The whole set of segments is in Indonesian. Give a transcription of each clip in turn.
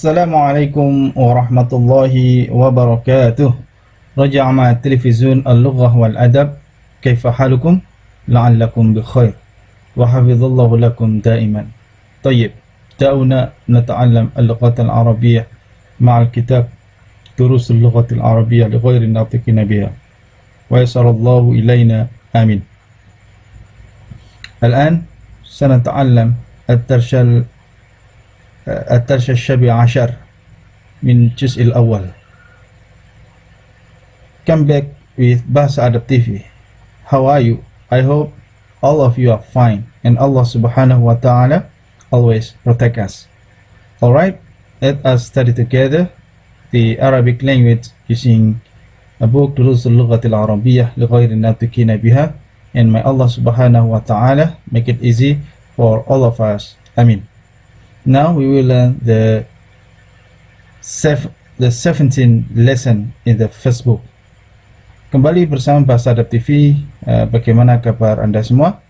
Assalamualaikum warahmatullahi wabarakatuh. رجع مع التلفزيون اللغة والأدب. كيف حالكم؟ لعلكم بخير وحفظ الله لكم دائما. طيب، دعونا نتعلم اللغة العربية مع الكتاب دروس اللغة العربية لغير الناطقين بها، ويسر الله إلينا آمين. الآن سنتعلم الدرس السابع عشر من الجزء الأول. Come back with Bahasa Adab TV. How are you? I hope all of you are fine and Allah subhanahu wa ta'ala always protect us. Alright, let us study together the Arabic language using a book دروس اللغة العربية لغير الناطقين بها, and may Allah subhanahu wa ta'ala make it easy for all of us. Amin. Now we will learn the 17th lesson in the first book. Kembali bersama Bahasa Adab TV. Bagaimana kabar Anda semua?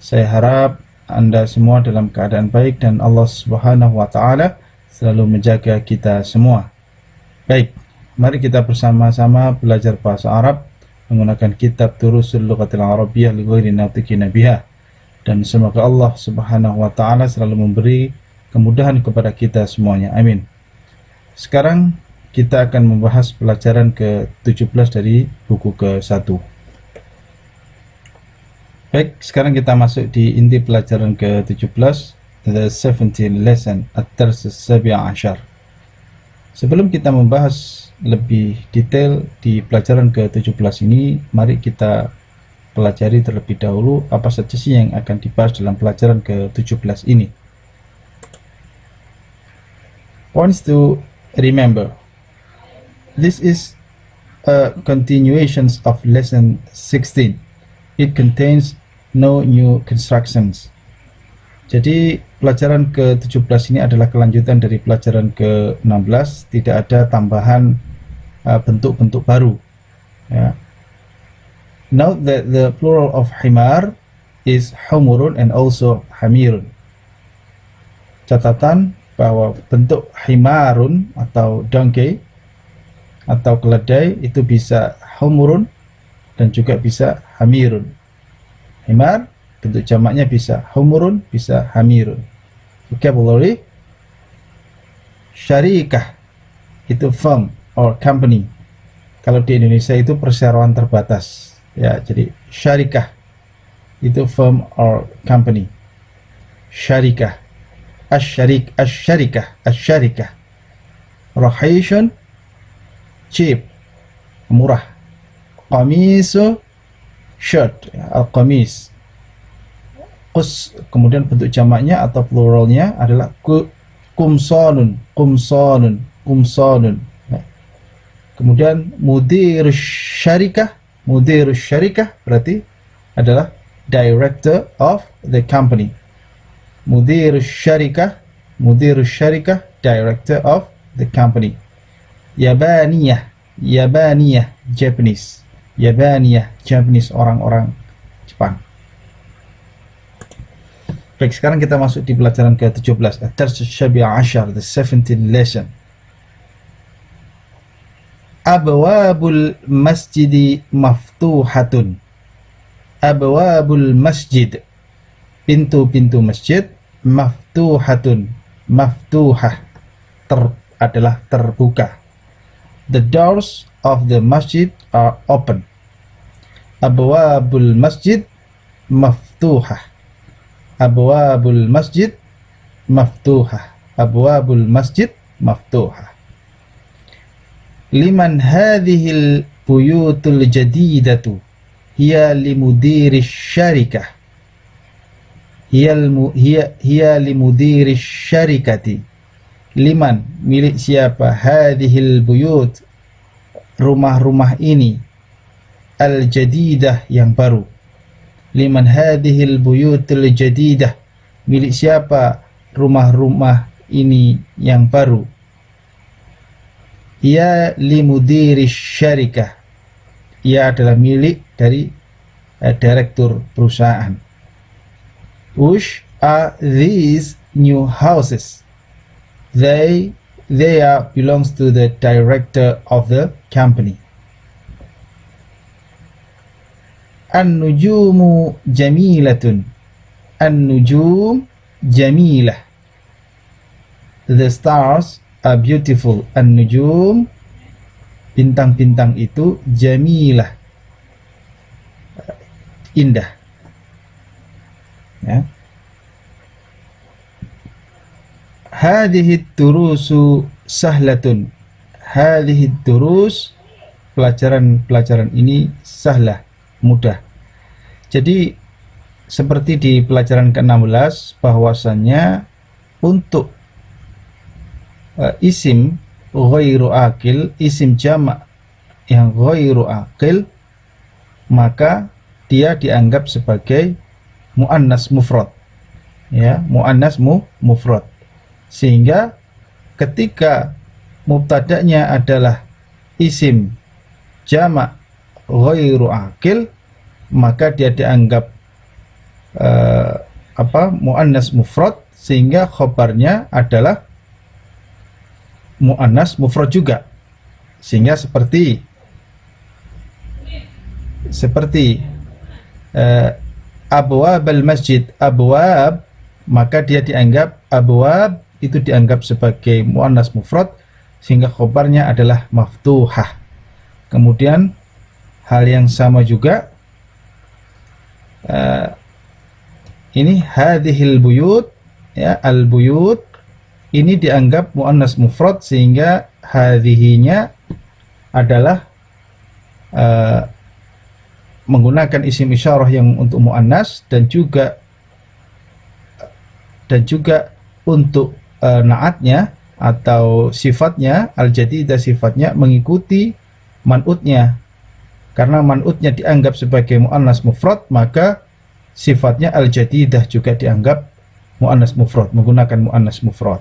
Saya harap Anda semua dalam keadaan baik dan Allah subhanahu wa ta'ala selalu menjaga kita semua. Baik, mari kita bersama-sama belajar bahasa Arab menggunakan kitab Durusul Lughatil Arabiyyah li ghairi natiqina biha, dan semoga Allah subhanahu wa ta'ala selalu memberi kemudahan kepada kita semuanya. Amin. Sekarang kita akan membahas pelajaran ke-17 dari buku ke-1. Baik, sekarang kita masuk di inti pelajaran ke-17, the 17th lesson, ad-dars as-sabi' ashar. Sebelum kita membahas lebih detail di pelajaran ke-17 ini, mari kita pelajari terlebih dahulu apa saja sih yang akan dibahas dalam pelajaran ke-17 ini. Points to remember. This is a continuation of lesson 16. It contains no new constructions. Jadi pelajaran ke-17 ini adalah kelanjutan dari pelajaran ke-16, tidak ada tambahan bentuk-bentuk baru. Ya. Note that the plural of himar is humurun and also hamirun. Catatan bahwa bentuk himarun atau donkey atau keledai itu bisa humurun dan juga bisa hamirun. Himar bentuk jamaknya bisa humurun, bisa hamirun. Vocabulary: syarikah itu firm or company. Kalau di Indonesia itu perseroan terbatas. Ya, jadi syarikah itu firm or company. Syarikah, asyarikah. Rahishun, cheap, murah. Qamisu, shirt, al-qamis. Kemudian bentuk jamaknya atau pluralnya adalah kumsonun. Kemudian mudirus syarikah berarti adalah director of the company. Mudirus syarikah, director of the company. Yabaniyah, Japanese. Japanese, orang-orang Jepang. Baik, sekarang kita masuk di pelajaran ke-17, ad-dars as-sabi' ashar, the 17th lesson. Abwabul masjidi maftuhatun. Abwabul masjid, pintu-pintu masjid, maftuhatun, maftuhah, adalah terbuka. The doors of the masjid are open. Abwabul masjid maftuhah. Abwabul masjid maftuhah. Abwabul masjid maftuhah. Liman hadhil buyutul jadidatu hiya limudiri syarikah. Hiya limudiri syarikati. Liman, milik siapa, hadhil buyut, rumah-rumah ini, al-jadidah, yang baru. Liman hadhil buyutul jadidah, milik siapa rumah-rumah ini yang baru. Ia limudiri syarikah, ia adalah milik dari direktur perusahaan. Which are these new houses? They there belongs to the director of the company. An-nujumu jamilatun. An-nujum jamilah. The stars are beautiful. An-nujum, bintang-bintang itu, jamilah, indah. Ya. Hadhihi durusu sahlatun. Hadhihi durus, pelajaran-pelajaran ini sahlah, mudah. Jadi seperti di pelajaran ke-16 bahwasannya untuk isim ghairu aqil, isim jamak yang ghairu aqil, maka dia dianggap sebagai muannas mufrad. Ya, muannas mufrad. Sehingga ketika mubtada'nya adalah isim jamak ghairu aqil, maka dia dianggap muannas mufrad, sehingga khobarnya adalah muannas mufrad juga. Sehingga seperti abwab al-masjid, abwab, maka dia dianggap abwab itu dianggap sebagai muannas mufrad, sehingga khobarnya adalah maftuhah. Kemudian hal yang sama juga ini hadhil buyut, ya, al-buyut ini dianggap muannas mufrad, sehingga hadhihinya adalah menggunakan isim isyarah yang untuk muannas, dan juga untuk naatnya atau sifatnya al-jadidah, sifatnya mengikuti man'utnya. Karena man'utnya dianggap sebagai muannas mufrad, maka sifatnya al-jadidah juga dianggap muannas mufrad, menggunakan muannas mufrad.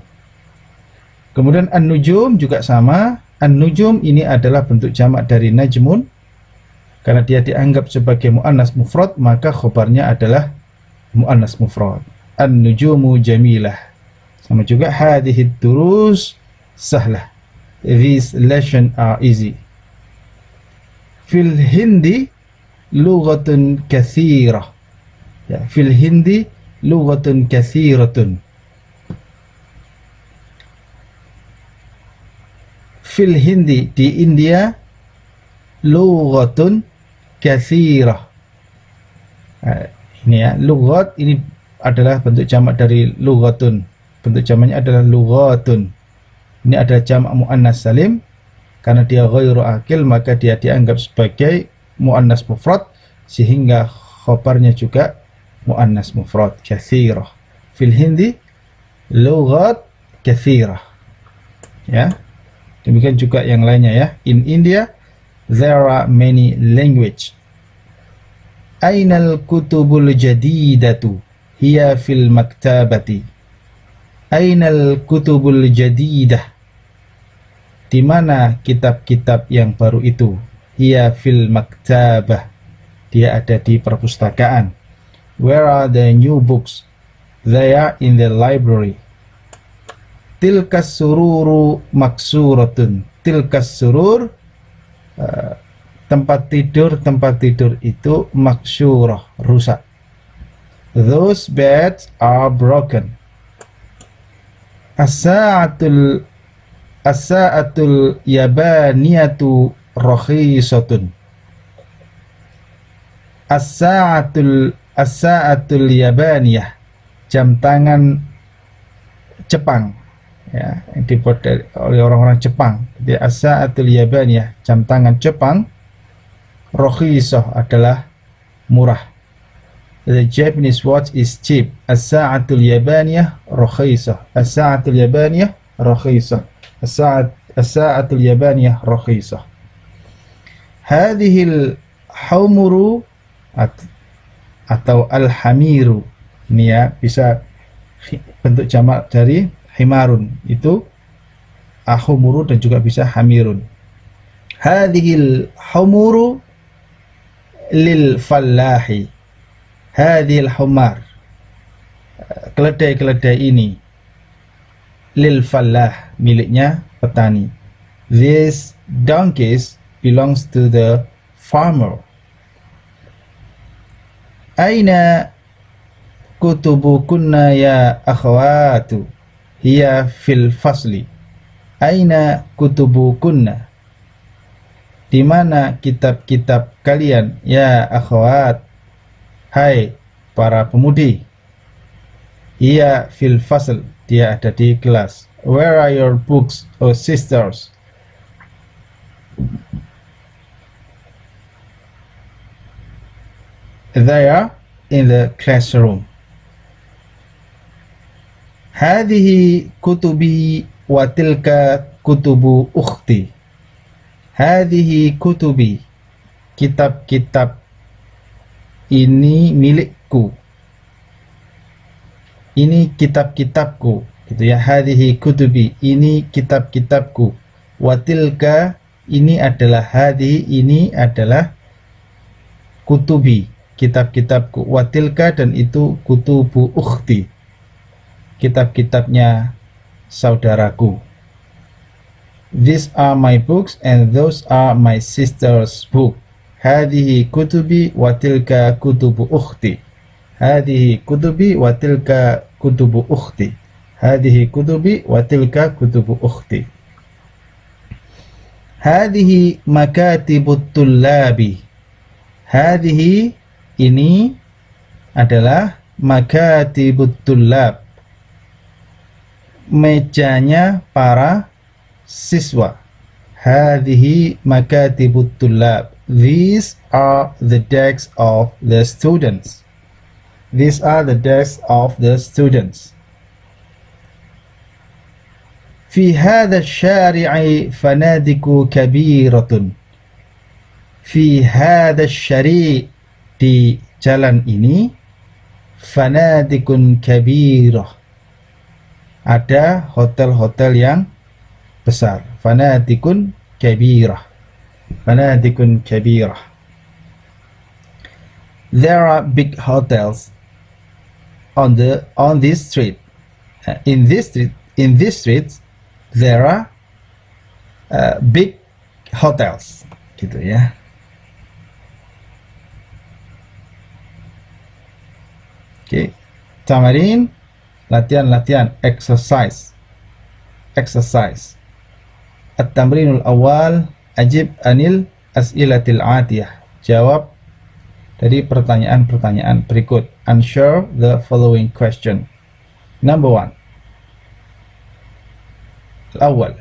Kemudian an-nujum juga sama. An-nujum ini adalah bentuk jamak dari najmun. Karena dia dianggap sebagai muannas mufrad, maka khobarnya adalah muannas mufrad. An-nujumu jamilah. Sama juga hadhihi durus sahlah. These lessons are easy. Fil hindi lughatun katsirah. Ya, fil hindi lughatun katsiratun. Fil hindi, di India, lughatun katsirah. Ini ya, lughat ini adalah bentuk jamak dari lughatun. Bentuk jamaknya adalah lughatun. Ini adalah jamak muannas salim. Karena dia ghairu aqil, maka dia dianggap sebagai muannas mufrad, sehingga khobarnya juga muannas mufrad, katsirah. Fil hindi lughat katsirah. Ya. Demikian juga yang lainnya ya. In India there are many language. Ainal kutubul jadidatu hiya fil maktabati. Ainal kutubul jadidah. Di mana kitab-kitab yang baru itu? Hiya fil maktabah. Dia ada di perpustakaan. Where are the new books? They are in the library. Tilkas sururu maksuratun. Tilkas surur, tempat tidur itu maksurah, rusak. Those beds are broken. As-sa'atul yabaniyatu rakhisatun. As-sa'atul yabaniyah, jam tangan Jepang, ya, yang dibuat oleh orang-orang Jepang. Jadi as-sa'atul yabaniyah, jam tangan Jepang. Rakhisah adalah murah. The Japanese watch is cheap. As-sa'atul yabaniyah rakhisah. As-sa'atul yabaniyah rakhisah. As-sa'atul yabaniyah rakhisah. Hadhil humuru atau al-hamiru, ini ya, bisa bentuk jamak dari himarun, itu ahumuru, dan juga bisa hamirun. Hadhil humuru lil fallahi. Hadhil humar, keledai-keledai ini lil fallah, miliknya petani. These donkeys belongs to the farmer. Aina kutubukunna ya akhwatu? Hiya fil fasli. Aina kutubukunna? Di mana kitab-kitab kalian ya akhwat? Hai para pemudi. Hiya fil fasl, dia ada di kelas. Where are your books, oh sisters? They are in the classroom. Hadhihi kutubi wa tilka kutubu ukhti. Hadhihi kutubi, kitab-kitab ini milikku. Ini kitab-kitabku, gitu ya. Hadhihi kutubi, ini kitab-kitabku. Wa tilka, ini adalah hadhihi, ini adalah kutubi, kitab-kitabku. Wa tilka, dan itu kutubu ukhti, kitab-kitabnya saudaraku. These are my books and those are my sister's book. Hadhihi kutubi wa tilka kutubu ukhti. Hadhihi kutubi wa tilka kutubu ukhti. Hadhihi kutubi wa tilka kutubu ukhti. Hadhihi makatibut tullabi. Hadhihi, ini adalah makatibut tullab, mejanya para siswa. Hadhihi makatibut tullab. These are the desks of the students. These are the desks of the students. في هذا الشارع فنادق كبيرة. في هذا الشارع, di jalan ini, fanadikun kabirah, ada hotel-hotel yang besar. Fanadikun kabirah. Fanadikun kabirah. There are big hotels on this street. In this street there are big hotels, gitu ya. Oke. Tamarin, latihan, exercise. At-tamrinul awal, ajib anil as'ilatil atiyah. Jawab dari pertanyaan-pertanyaan berikut. Answer the following question. Number 1. Al-awwal.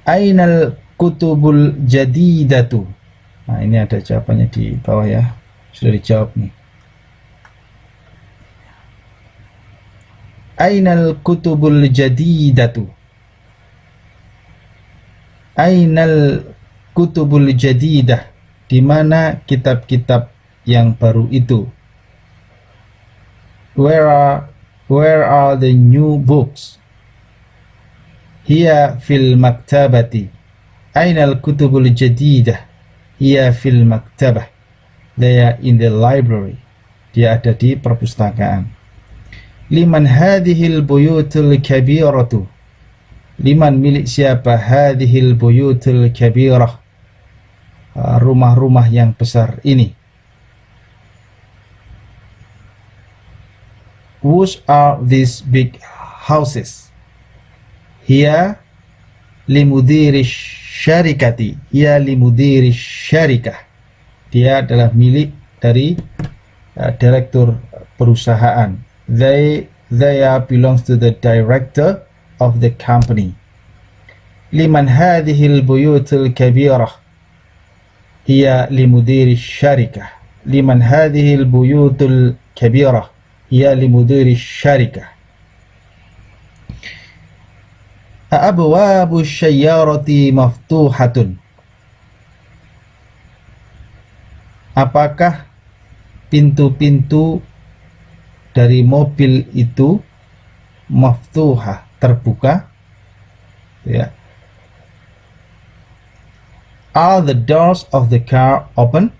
Ainal kutubul jadidatu? Nah, ini ada jawabannya di bawah ya. Sudah dijawab nih. Ainal kutubul jadidatu? Ainal kutubul jadidah? Di mana kitab-kitab yang baru itu? Where are the new books? Hiya fil maktabati. Ainal kutubul jadidah? Hiya fil maktabah. They are in the library. Dia ada di perpustakaan. Liman hadhil buyutul kabiratu? Liman, milik siapa? Hadhil buyutul kabirah, rumah-rumah yang besar ini. Whose are these big houses? Hiya limudiri syarikati. Hiya limudiri syarikah. Dia adalah milik dari direktur perusahaan. They belongs to the director of the company. Liman hadhil buyutul kabirah? Hiya limudiri syarikah. Liman hadhil buyutul kabirah? Hiya limudiri syarikah. Abwabu syayyarati maftuhatun? Apakah pintu-pintu dari mobil itu maftuhah, terbuka? Ya. Are the doors of the car open?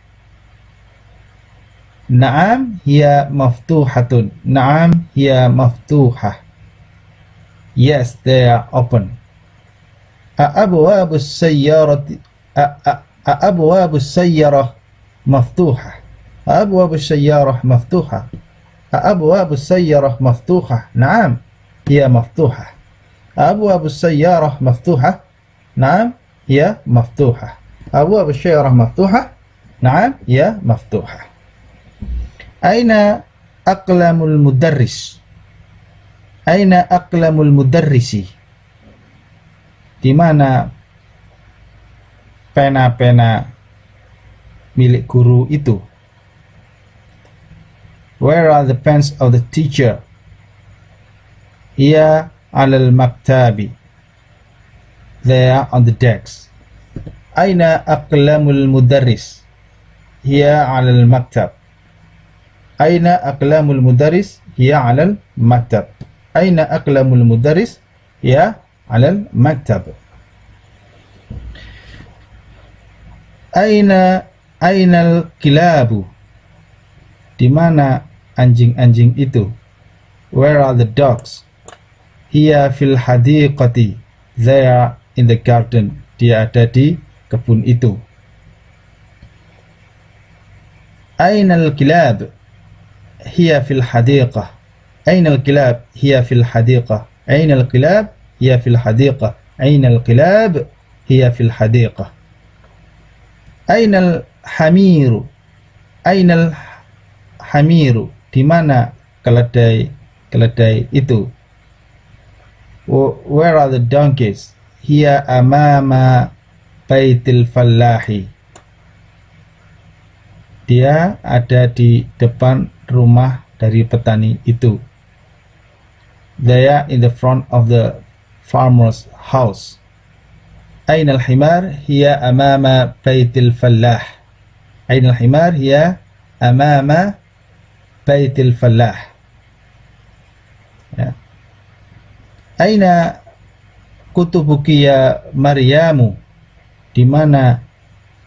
Naam hiya maftuhatun. Naam hiya maftuhah. Yes, they are open. أبواب السيارة أبواب السيارة مفتوحة. أبواب السيارة مفتوحة. أبواب السيارة مفتوحة. نعم، هي مفتوحة. أبواب السيارة مفتوحة. نعم، هي مفتوحة. أبواب السيارة مفتوحة. نعم، هي مفتوحة. أين أقلام المدرس؟ أين أقلام المدرس؟ Di mana pena-pena milik guru itu? Where are the pens of the teacher? Hiya 'alal maktabi. They are on the decks. Aina aqlamul mudarris? Hiya 'alal maktab. Aina aqlamul mudarris? Hiya 'alal maktab. Aina aqlamul mudarris? Hiya 'alal maktab. Ainal kilabu? Di mana anjing-anjing itu? Where are the dogs? Hiya fil hadiqati. They are in the garden. Dia ada di kebun itu. Ainal kilab? Hiya fil hadiqah. Ainal kilab? Hiya fil hadiqah. Ainal kilab? Hiya fil hadiqah. Ainal kilab? Hiya fil hadiqah. Ainal hamiru? Ainal hamiru? Di mana keledai itu? Where are the donkeys? Hiya amama baitil fallahi. Dia ada di depan rumah dari petani itu. They are in the front of the farmer's house. Ainal himar? Hiya amama baitil fallah. Ainal himar? Hiya amama baitil fallah. Ya. Aina kutubuki ya Maryamu? Di mana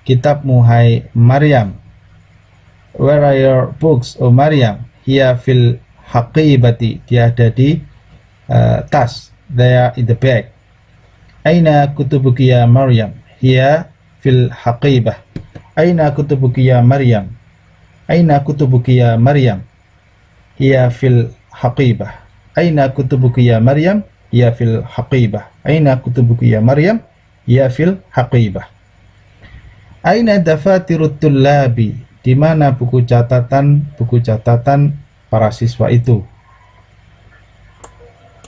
kitabmu hai Maryam? Where are your books, O Maryam? Hiya fil haqibati. Dia ada di tas. They are in the bag. Aina kutubuki ya Maryam? Hiya fil haqibah. Aina kutubuki ya Maryam? Aina kutubuki ya Maryam? Hiya fil haqibah. Aina kutubuki ya Maryam? Hiya fil haqibah. Aina kutubuki ya Maryam? Hiya fil haqibah. Aina dafatirut tullabi? Di mana buku catatan para siswa itu?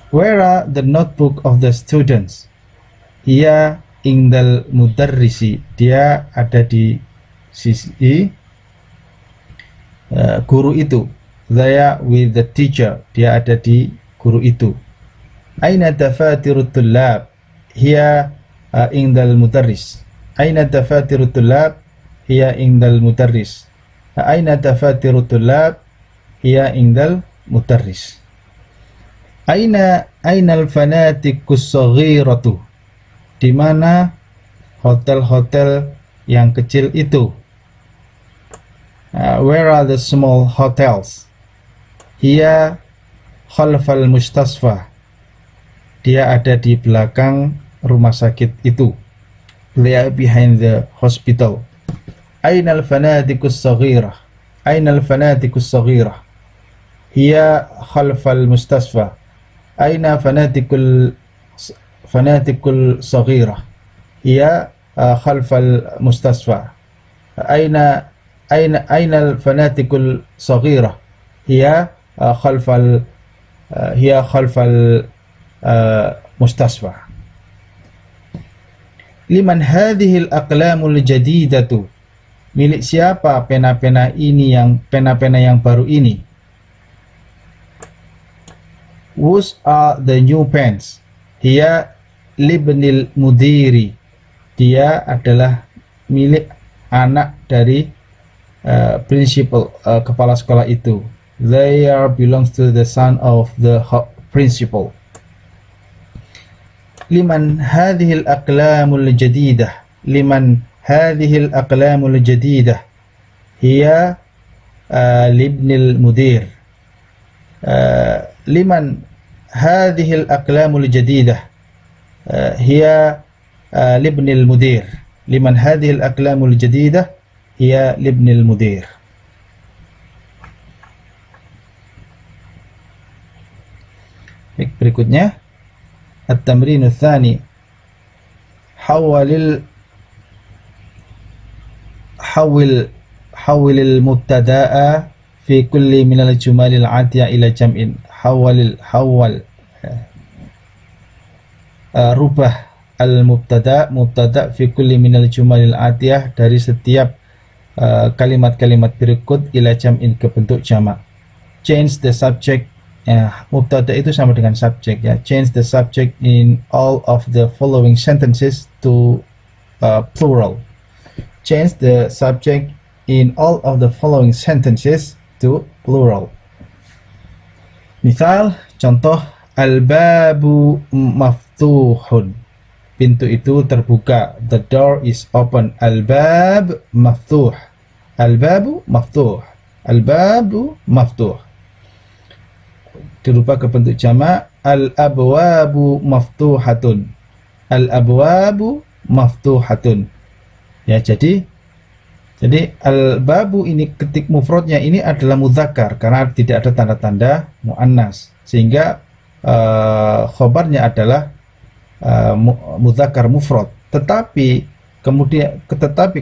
Where are the notebook of the students? Hiya indal mudarrisi. Dia ada di sisi guru itu. They are with the teacher. Dia ada di guru itu. Aina dafatirut tullab? Hiya indal mudarris. Aina dafatirut tullab? Hiya indal mudarris. Aina dafatirut tullab? Hiya indal mudarris. Ainal fanatikus saghiratu? Di mana hotel-hotel yang kecil itu? Where are the small hotels? Hiya khalfal mustasfa. Dia ada di belakang rumah sakit itu. They are behind the hospital. Ainal fanatikus saghirah? Ainal fanatikus saghirah? Hiya khalfal mustasfa. Aina fanatikul saghirah? Hiya khalfal mustasfa. Ainal fanatikul saghirah? Hiya khalfal mustasfa. Liman hadhil aqlamul jadidatu? Milik siapa pena-pena yang baru ini? Whose are the new pens? Hiya libnil mudiri. Dia adalah milik anak dari principal, kepala sekolah itu. They belongs to the son of the principal. Liman hadhil aqlamul jadidah? Liman hadhil aqlamul jadidah? Hiya libnil mudir. Liman هذه الأقلام الجديدة هي لابن المدير. لمن هذه الأقلام الجديدة هي لابن المدير. Berikutnya at-tamrin tsani حول المبتدأ في كل من الجمل العاتية إلى جمع. Rubah al-mubtada fi kulli minal jumalil atiyah, dari setiap kalimat-kalimat berikut ila jam'in, ke bentuk jamak. Change the subject, mubtada itu sama dengan subjek ya. Change the subject in all of the following sentences to plural. Change the subject in all of the following sentences to plural. Misal, contoh, al-babu maftuhun, pintu itu terbuka. The door is open. Al-bab maftuh. Al-babu maftuh. Al-babu maftuh. Dirubah ke bentuk jamak. Al-abwabu maftuhatun. Al-abwabu maftuhatun. Ya, jadi al-babu ini ketik mufradnya ini adalah mudzakkar karena tidak ada tanda-tanda muannas, sehingga khobarnya adalah mudzakkar mufrad. Tetapi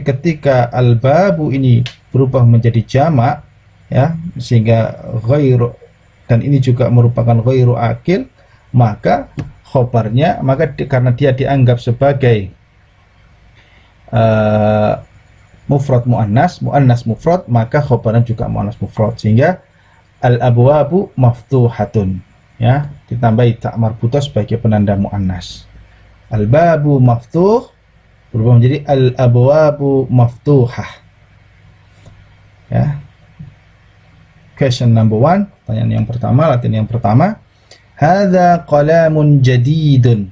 ketika al-babu ini berubah menjadi jamak ya, sehingga ghairu, dan ini juga merupakan ghairu akil, maka khobarnya, karena dia dianggap sebagai mufrad muannas mufrad, maka khobarnya juga muannas mufrad, sehingga al-abwabu maftuhatun ya, ditambahi tak marbutah sebagai penanda muannas. Al-babu maftuh berubah menjadi al-abwabu maftuhah ya. Question number 1, pertanyaan yang pertama, latihan yang pertama. Hadza qalamun jadidun,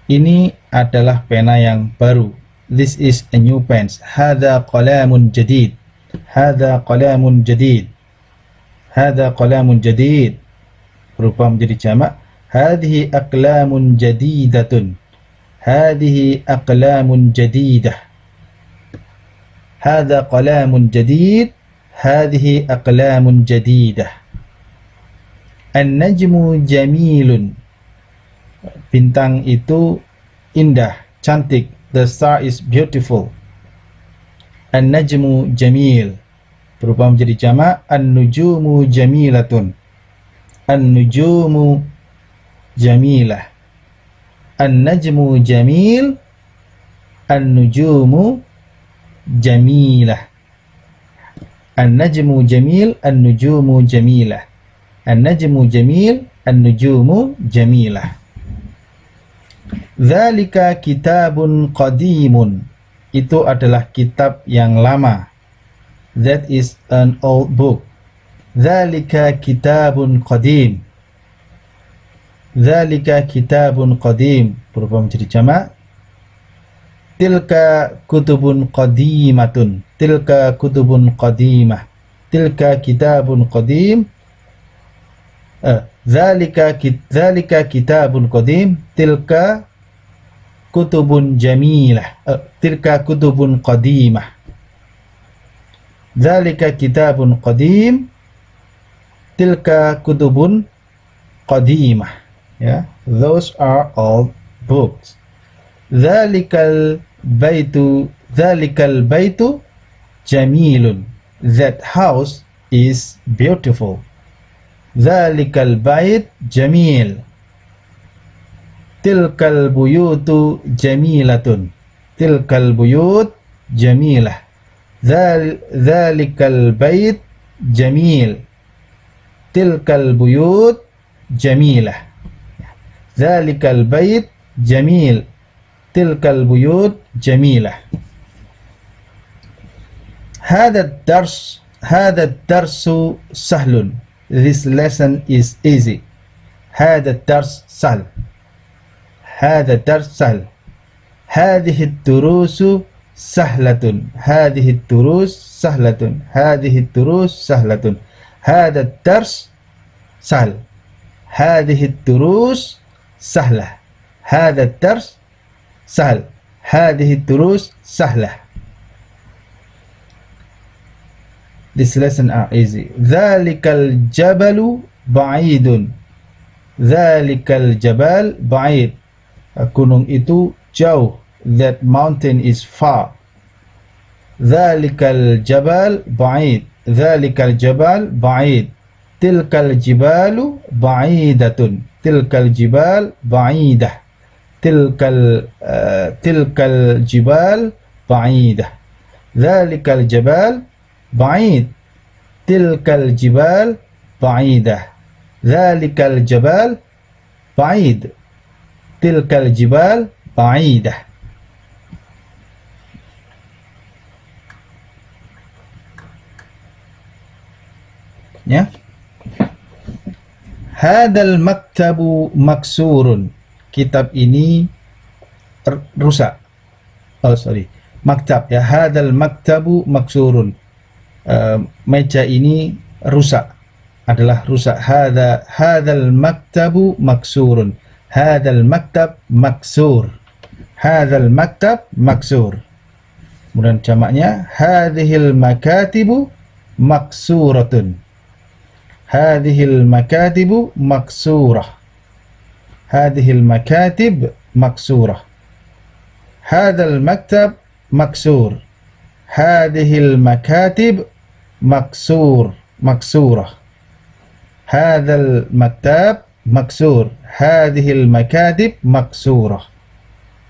ini adalah pena yang baru. This is a new pen. Hadza qalamun jadid. Hadza qalamun jadid. Hadza qalamun jadid berubah menjadi jamak. Hadhihi aqlamun jadidatun. Hadhihi aqlamun jadidah. Hadza qalamun jadid. Hadhihi aqlamun jadidah. An-najmu jamilun, bintang itu indah, cantik. The star is beautiful. An-najmu jamil berubah menjadi jamak. An-nujumu jamilatun. An-nujumu jamilah. An-najmu jamil. An-nujumu jamilah. An-najmu jamil. An-nujumu jamilah. An-najmu jamil. An-nujumu jamilah. Dzalika kitabun qadimun, itu adalah kitab yang lama. That is an old book. Dzalika kitabun qadim. Dzalika kitabun qadim berubah menjadi jamak. Tilka kutubun qadimatun. Tilka kutubun qadimah. Tilka kitabun qadim. Dzalika kitabun qadim. Tilka kutubun jamilah. Tilka kutubun qadimah. Dzalika kitabun qadim. Tilka kutubun qadimah. Ya, those are all books. Dzalikal baitu jamilun. That house is beautiful. Dzalikal bait jamil. Tilkal buyutu jamilatun. Tilkal buyut jamilah. Dzalikal bait jamil. Tilkal buyut jamilah. Dzalikal bait jamil. Tilkal buyut jamilah. Hadha darsu sahlun. This lesson is easy. Hadha dars sahl. Hadha dars sahl. Hadhihi durusu sahlatun. Hadhihi durus sahlatun. Hadhihi durus sahlatun. Hadha dars sahl. hadhihi durus sahlah. Hadha dars sahl. Hadhihi durus sahlah. This lesson are easy. Dhalikal jabalu ba'idun. Dhalikal jabal ba'id. Gunung itu jauh. That mountain is far. Dhalikal jabal ba'id. Dhalikal jabal ba'id. Tilkal jibalu ba'idatun. Tilkal jibal ba'idah. Tilkal jibal ba'idah. Dhalikal jabal بعيد تلك الجبال بعيدة ذلك الجبال بعيد تلك الجبال بعيدة. Ya. Hadal maktabu maksurun. Kitab ini rusak. Oh sorry. Maktab ya. Hadal maktabu maksurun. Meja ini rusak, adalah rusak. Hadal maktabu maksurun. Hadal maktab maksur. Hadal maktab maksur. Kemudian jamaknya hadhil makatibu maksuratun. Hadhil makatibu maksurah. Hadhil makatib maksurah. Hadal maktab maksur. Hadhil makatib maksur maksurah. Hadzal maktab maksur. Hadhil makatib maksurah.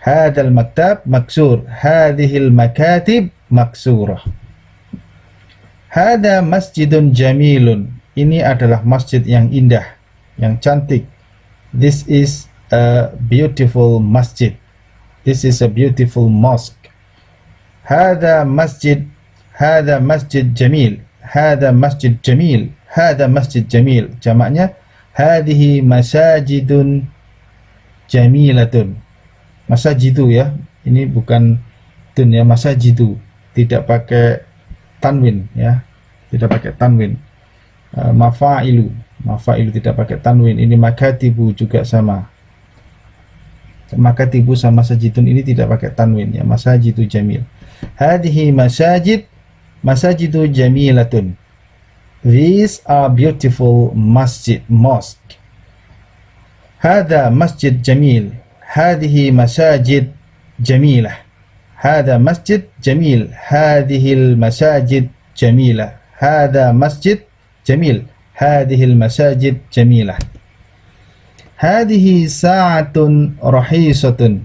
Hadzal maktab maksur. Hadhil makatib maksurah. Hadza masjidun jamilun. Ini adalah masjid yang indah, yang cantik. This is a beautiful masjid. This is a beautiful mosque. Hadza masjid. Hadza masjid jamil. Hadza masjid jamil. Hadza masjid jamil. Jamaknya hadhihi masajidun jamilatun. Masajidu ya. Ini bukan tun ya, masajidu. Tidak pakai tanwin ya. Tidak pakai tanwin. Mafailu. Mafailu tidak pakai tanwin. Ini makatibu juga sama. Makatibu sama masajidun ini tidak pakai tanwin ya. Masajidu jamil. Hadhihi masajid. Masajidu jamilatun. These are beautiful mosque. Hadha masjid jamil. Hadhihi masajid jamilah. Hadha masjid jamil. Hadhil masajid jamilah. Hadha masjid jamil. Hadhil masajid jamilah. Hadhihi sa'atun rahisatun.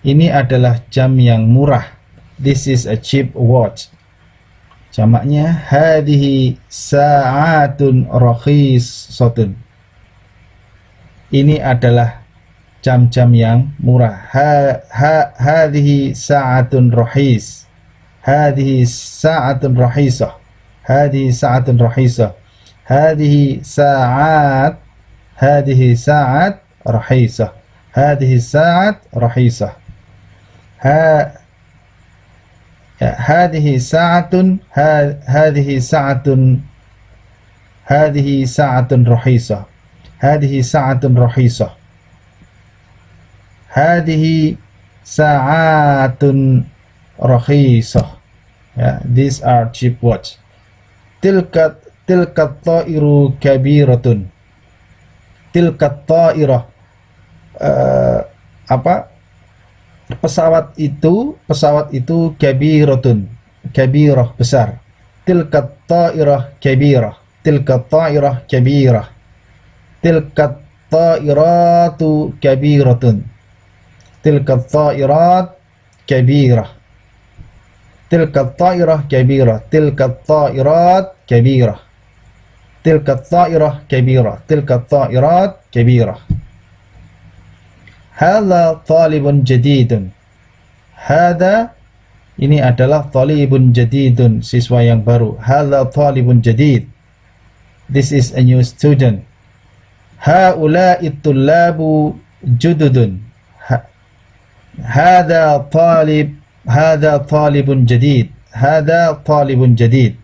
Ini adalah jam yang murah. This is a cheap watch. Jamaknya hadhihi sa'atun rakhisatun. Ini adalah jam-jam yang murah. Hadhihi sa'atun rahis. Hadhihi sa'atun rahisah. Hadhihi sa'atun rahisah. Hadhihi sa'at. Hadhihi sa'at rahisah. Hadhihi sa'at rahisah. Hadhihi sa'atun. Hadhihi sa'atun. Hadhihi sa'atun rahisah. Hadhihi sa'atun rahisah. Hadhihi sa'atun rahisah. Ya, these are cheap watch. Tilka ta'iru kabiratun. Tilka ta'irah. Pesawat itu kabiratun. Kabirah besar. Tilka ta'irah kabirah. Tilka ta'irah kabirah. Tilka ta'iratu kabiratun. Tilka ta'irat kabirah. Tilka ta'irah kabirah. Tilka ta'irat kabirah. Tilka ta'irah kabirah. Tilka ta'irat kabirah. Hadza talibun jadidun. Hadza ini adalah talibun jadidun, siswa yang baru. Hadza talibun jadid. This is a new student. Haula'i tullabu jududun. Hadza talibun jadid. Hadza talibun jadid.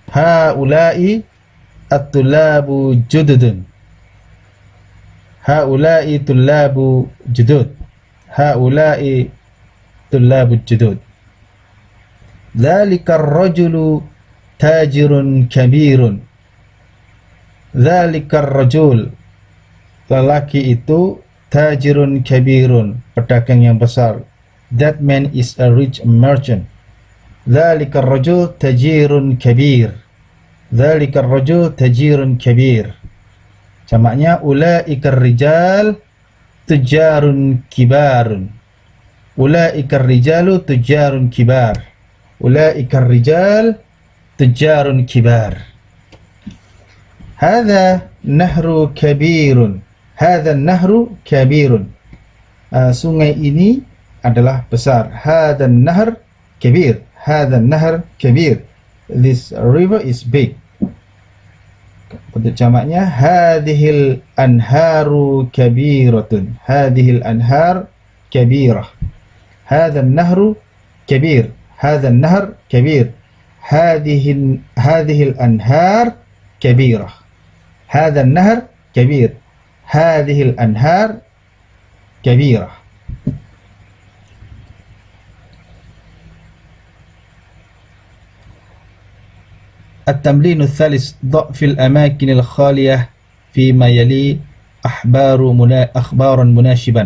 Haula'i at-tullabu jududun. Haula'i tullabu judud. Haula'i tullabu judud. Dzalikar rajulu tajirun kabirun. Dzalikar rajul, lelaki itu, tajirun kabirun, pedagang yang besar. That man is a rich merchant. Dzalikar rajul tajirun kabir. Dzalikar rajul tajirun kabir. Jamaknya ulaikar rijal tujarun kibarun. Ulaikar rijalu tujarun kibar. Ulaikar rijal tujarun kibar. Hadha nahru kabirun. Hadha nahru kabirun. Sungai ini adalah besar. Hadha nahr kabir. Hadha nahr kabir. This river is big. Untuk jamaknya hadhil anharu kabiratun. Hadhil anhar kabirah. Hadha nahru kabir. Hadha nahr kabir. Hadhil anhar kabirah. Hadha nahr kabir. Hadhil anhar kabirah. التمرين الثالث ضع في الأماكن الخالية فيما يلي أخبارا مناسبا.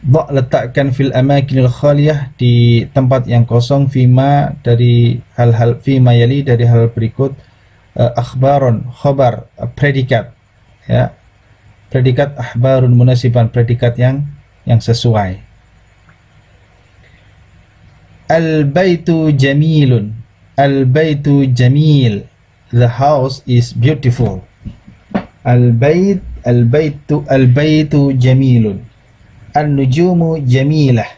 ضع, letakkan fil amakinil khaliyah, di tempat yang kosong, fima, dari hal-hal, fima yali, dari hal berikut, akhbaron, khobar, predikat, ya, predikat, akhbarun munasiban, predikat yang sesuai. Al-baitu jamilun. Al-baitu jamil, the house is beautiful. Al-baitu jamilun. An-nujumu jamilah.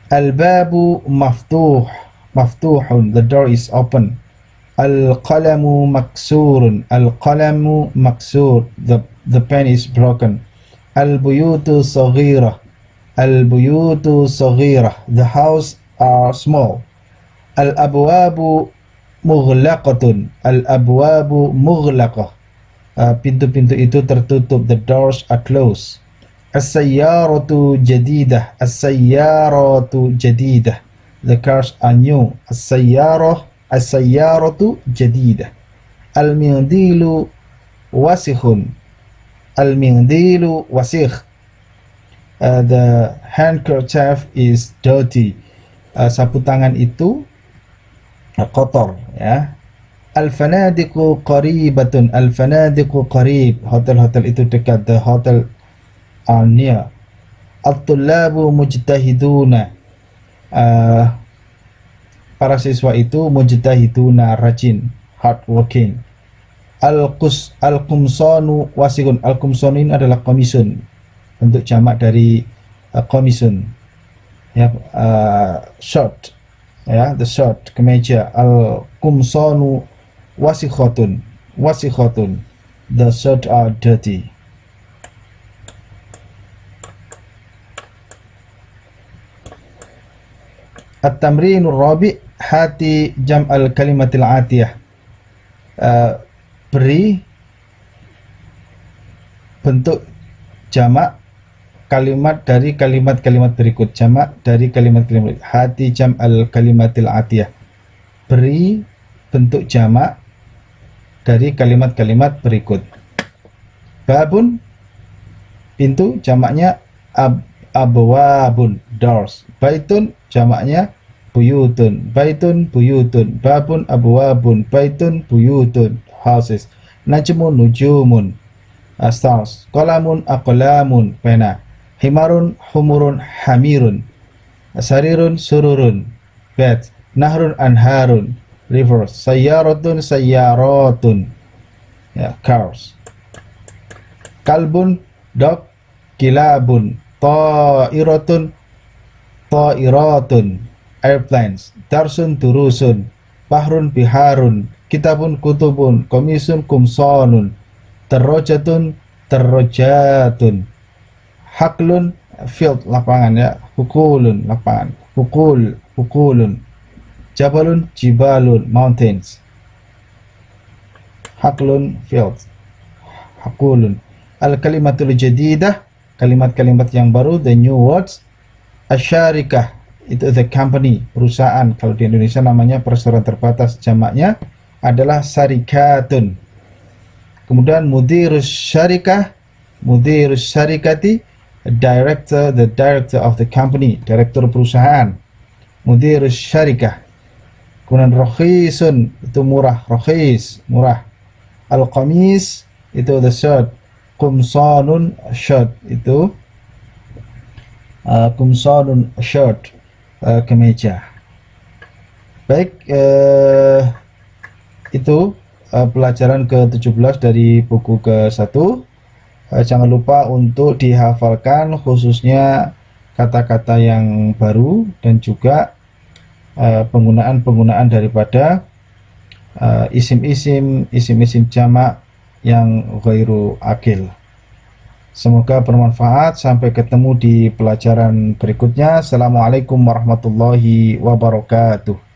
Al-babu maftuhun, the door is open. Al-qalamu maksurun. Al-qalamu maksur, the pen is broken. Al-buyutu saghirah. Al-buyutu saghirah, the house are small. Al-abwabu mughlaqatun. Al-abwabu mughlaqah, pintu-pintu itu tertutup, the doors are closed. As-sayyaratu jadidah. As-sayyaratu jadidah, the cars are new. As-sayyaratu jadidah. Al-mindilu wasikhun. Al-mindilu wasikh, the handkerchief is dirty. Sapu tangan itu kotor, ya. Al-fanadiqu qaribatun. Al-fanadiqu qarib, hotel-hotel itu dekat, the hotel are near. At-tullabu mujtahiduna, para siswa itu mujtahiduna, rajin, hard working. Al-qumsanu wasiqun. Al-qumsanu ini adalah komisun, bentuk jamak dari komisun, ya, short, ya, the short, kemeja. Al-qumsanu wasikhotun. Wasikhotun, the shirt are dirty. At-tamrinur rabi' hati jam'al kalimatil atiyah. Beri bentuk jamak kalimat dari kalimat-kalimat berikut. Jamak dari kalimat-kalimat. Hati jam'al kalimatil atiyah. Beri bentuk jamak dari kalimat-kalimat berikut. Babun, pintu, jamaknya abwabun, doors. Baitun, jamaknya buyutun. Baitun, buyutun. Babun, abwabun. Baitun, buyutun, houses. Najmun, nujumun, stars. Qalamun, aqlamun, pena. Himarun, humurun, hamirun. Sarirun, sururun, bed. Nahrun, anharun, rivers. Sayyaratun, sayyaratun, ya, cars. Kalbun, dog. Kilabun, ta'iratun, ta'iratun, airplanes. Darsun, durusun. Bahrun, biharun. Kitabun, kutubun. Komisun, kumsanun. Terrojatun, terrojatun. Haklun, field, lapangan, ya. Hukulun, lapangan. Hukulun. Jabalun, jibalun, mountains. Haklun, field. aqulun. Al-kalimatul jadidah, kalimat-kalimat yang baru, the new words. Asyarikah, itu the company, perusahaan. Kalau di Indonesia namanya perseroan terbatas, jamaknya adalah syarikatun. Kemudian mudirus syarikah, mudirus syarikati, director, the director of the company, direktur perusahaan. Mudirus syarikah. Kemudian rakhisun, itu murah, rakhis, murah. Al-qamis, itu the shirt. Qumsanun, shirt, itu qumsanun, shirt, kemeja. Baik, itu pelajaran ke-17 dari buku ke-1. Jangan lupa untuk dihafalkan, khususnya kata-kata yang baru dan juga penggunaan daripada isim-isim jamak yang ghairu akil. Semoga bermanfaat. Sampai ketemu di pelajaran berikutnya. Assalamualaikum warahmatullahi wabarakatuh.